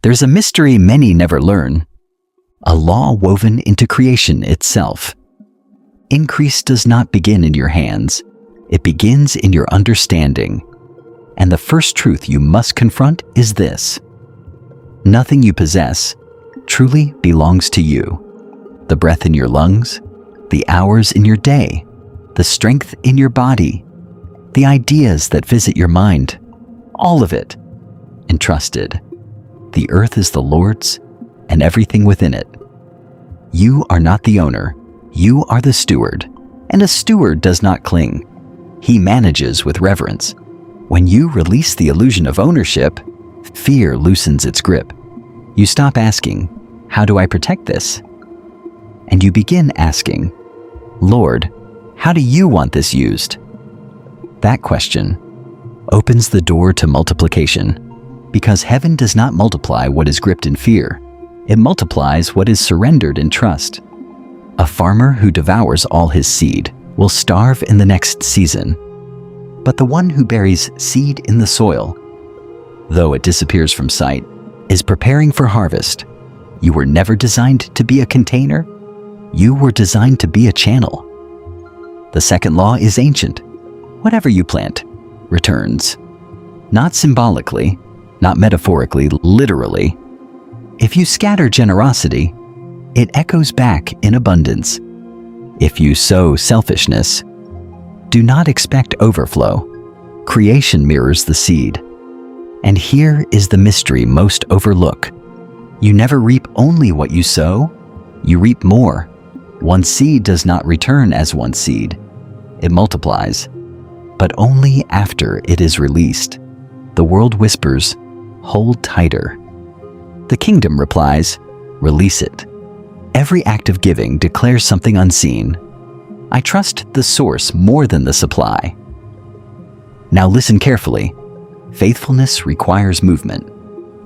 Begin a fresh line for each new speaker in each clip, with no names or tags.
There's a mystery many never learn, a law woven into creation itself. Increase does not begin in your hands. It begins in your understanding. And the first truth you must confront is this: nothing you possess truly belongs to you. The breath in your lungs, the hours in your day, the strength in your body, the ideas that visit your mind, all of it, entrusted. The earth is the Lord's and everything within it. You are not the owner, you are the steward, and a steward does not cling. He manages with reverence. When you release the illusion of ownership, fear loosens its grip. You stop asking, "How do I protect this?" And you begin asking, "Lord, how do you want this used?" That question opens the door to multiplication, because heaven does not multiply what is gripped in fear. It multiplies what is surrendered in trust. A farmer who devours all his seed will starve in the next season, but the one who buries seed in the soil, though it disappears from sight, is preparing for harvest. You were never designed to be a container. You were designed to be a channel. The second law is ancient. Whatever you plant returns. Not symbolically, not metaphorically, literally. If you scatter generosity, it echoes back in abundance. If you sow selfishness, do not expect overflow. Creation mirrors the seed. And here is the mystery most overlook. You never reap only what you sow, you reap more. One seed does not return as one seed. It multiplies, but only after it is released. The world whispers, "Hold tighter." The kingdom replies, "Release it." Every act of giving declares something unseen. I trust the source more than the supply. Now listen carefully. Faithfulness requires movement.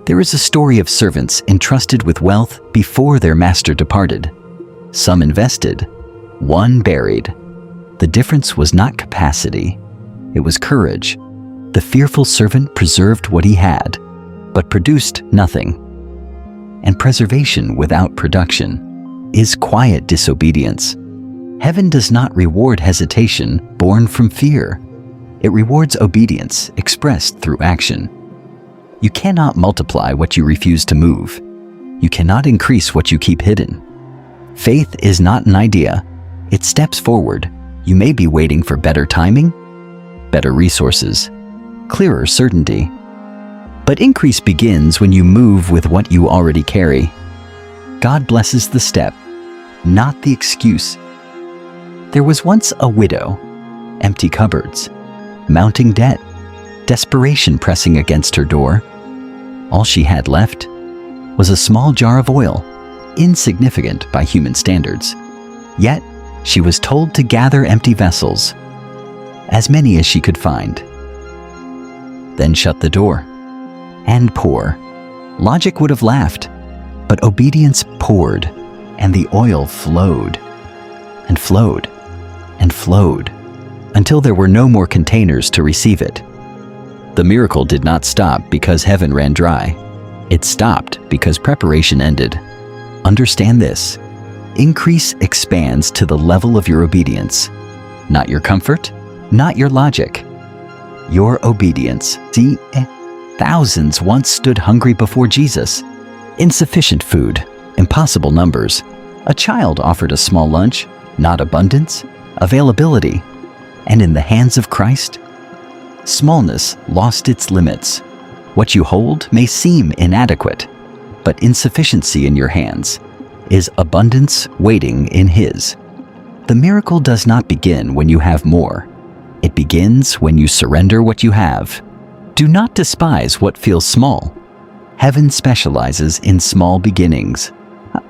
There is a story of servants entrusted with wealth before their master departed. Some invested, one buried. The difference was not capacity, it was courage. The fearful servant preserved what he had, but produced nothing. And preservation without production is quiet disobedience. Heaven does not reward hesitation born from fear. It rewards obedience expressed through action. You cannot multiply what you refuse to move. You cannot increase what you keep hidden. Faith is not an idea. It steps forward. You may be waiting for better timing, better resources, clearer certainty. But increase begins when you move with what you already carry. God blesses the step, not the excuse. There was once a widow, empty cupboards, mounting debt, desperation pressing against her door. All she had left was a small jar of oil, insignificant by human standards. Yet, she was told to gather empty vessels, as many as she could find. Then shut the door and pour. Logic would have laughed, but obedience poured, and the oil flowed and flowed and flowed until there were no more containers to receive it. The miracle did not stop because heaven ran dry. It stopped because preparation ended. Understand this. Increase expands to the level of your obedience. Not your comfort, not your logic. Your obedience. See, thousands once stood hungry before Jesus. Insufficient food, impossible numbers. A child offered a small lunch, not abundance, availability. And in the hands of Christ, smallness lost its limits. What you hold may seem inadequate, but insufficiency in your hands is abundance waiting in His. The miracle does not begin when you have more. It begins when you surrender what you have. Do not despise what feels small. Heaven specializes in small beginnings.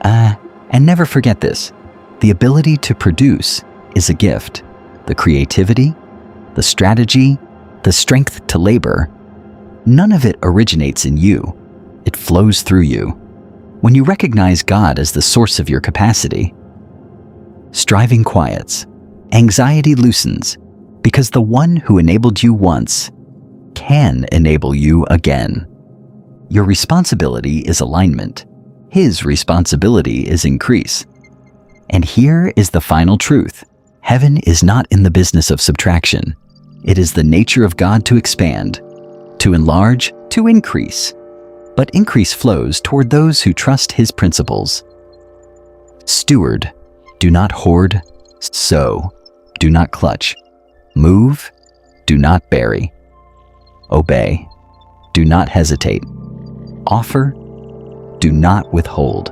And never forget this. The ability to produce is a gift. The creativity, the strategy, the strength to labor, none of it originates in you. It flows through you. When you recognize God as the source of your capacity, striving quiets, anxiety loosens, because the one who enabled you once can enable you again. Your responsibility is alignment. His responsibility is increase. And here is the final truth. Heaven is not in the business of subtraction. It is the nature of God to expand, to enlarge, to increase. But increase flows toward those who trust His principles. Steward, do not hoard. Sow, do not clutch. Move, do not bury. Obey, do not hesitate. Offer, do not withhold.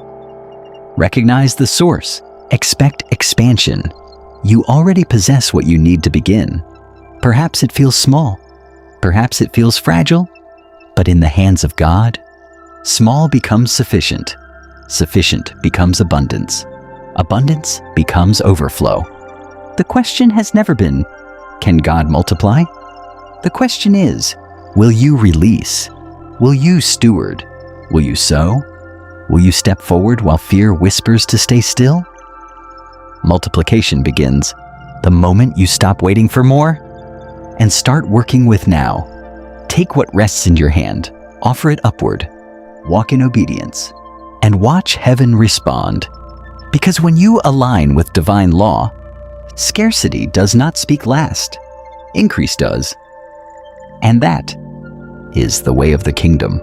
Recognize the source. Expect expansion. You already possess what you need to begin. Perhaps it feels small. Perhaps it feels fragile. But in the hands of God, small becomes sufficient. Sufficient becomes abundance. Abundance becomes overflow. The question has never been, can God multiply? The question is, will you release? Will you steward? Will you sow? Will you step forward while fear whispers to stay still? Multiplication begins the moment you stop waiting for more and start working with now. Take what rests in your hand, offer it upward, walk in obedience, and watch heaven respond. Because when you align with divine law, scarcity does not speak last, increase does. And that is the way of the kingdom.